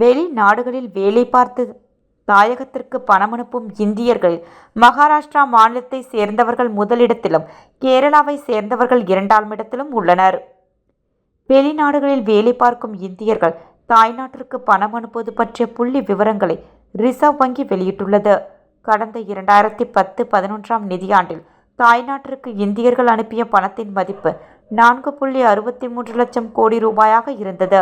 வெளிநாடுகளில் வேலை பார்த்து தாயகத்திற்கு பணம் அனுப்பும் இந்தியர்களில் மகாராஷ்டிரா மாநிலத்தை சேர்ந்தவர்கள் முதலிடத்திலும் கேரளாவை சேர்ந்தவர்கள் இரண்டாம் இடத்திலும் உள்ளனர். வெளிநாடுகளில் வேலை பார்க்கும் இந்தியர்கள் தாய்நாட்டிற்கு பணம் அனுப்புவது பற்றிய புள்ளி விவரங்களை ரிசர்வ் வங்கி வெளியிட்டுள்ளது. கடந்த 2010-11 நிதியாண்டில் தாய்நாட்டிற்கு இந்தியர்கள் அனுப்பிய பணத்தின் மதிப்பு 4.63 லட்சம் கோடி ரூபாயாக இருந்தது.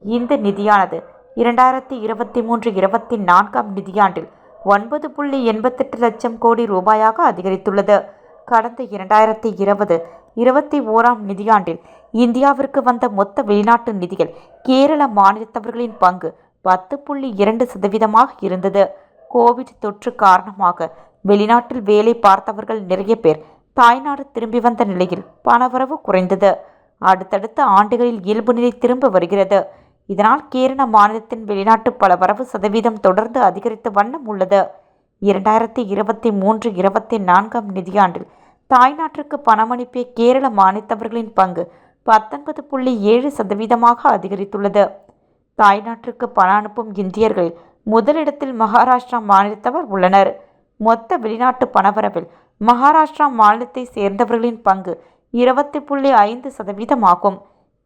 இந்த நிதியானது 2023-24 நிதியாண்டில் 9.88 லட்சம் கோடி ரூபாயாக அதிகரித்துள்ளது. கடந்த 2020-21 நிதியாண்டில் இந்தியாவிற்கு வந்த மொத்த வெளிநாட்டு நிதிகள் கேரள மாநிலத்தவர்களின் பங்கு 10.2% இருந்தது. கோவிட் தொற்று காரணமாக வெளிநாட்டில் வேலை பார்த்தவர்கள் நிறைய பேர் தாய்நாடு திரும்பி வந்த நிலையில் பணவரவு குறைந்தது. அடுத்தடுத்த ஆண்டுகளில் இயல்பு நிலை திரும்ப வருகிறது. இதனால் கேரள மாநிலத்தின் வெளிநாட்டு பணவரவு சதவீதம் தொடர்ந்து அதிகரித்த வண்ணம் உள்ளது. 2023-24 நிதியாண்டில் தாய்நாட்டிற்கு பணம் அனுப்பிய கேரள மாநிலத்தவர்களின் பங்கு 19.7% அதிகரித்துள்ளது. தாய்நாட்டிற்கு பணம் அனுப்பும் இந்தியர்களில் முதலிடத்தில் மகாராஷ்டிரா மாநிலத்தவர் உள்ளனர். மொத்த வெளிநாட்டு பணவரவில் மகாராஷ்டிரா மாநிலத்தை சேர்ந்தவர்களின் பங்கு 20.5% ஆகும்.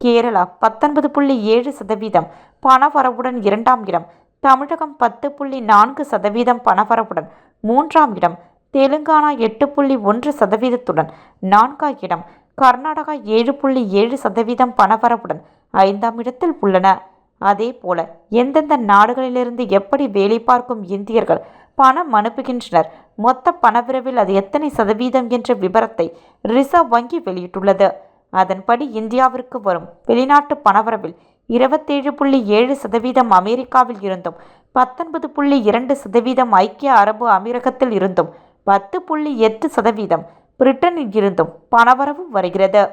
கேரளா 19.7% பணவரவுடன் இரண்டாம் இடம், தமிழகம் 10.4% பணவரவுடன் மூன்றாம் இடம், தெலுங்கானா 8.1% நான்காம் இடம், கர்நாடகா 7.7% பணவரவுடன் ஐந்தாம் இடத்தில் உள்ளன. அதேபோல எந்தெந்த நாடுகளிலிருந்து எப்படி வேலை பார்க்கும் இந்தியர்கள் பணம் அனுப்புகின்றனர், மொத்த பணவரவில் அது எத்தனை சதவீதம் என்ற விபரத்தை ரிசர்வ் வங்கி வெளியிட்டுள்ளது. அதன்படி இந்தியாவிற்கு வரும் வெளிநாட்டு பணவரவில் 27.7% அமெரிக்காவில் இருந்தும், 19.2% ஐக்கிய அரபு அமீரகத்தில் இருந்தும், 10.8% பிரிட்டனில் இருந்தும் பணவரவு வருகிறது.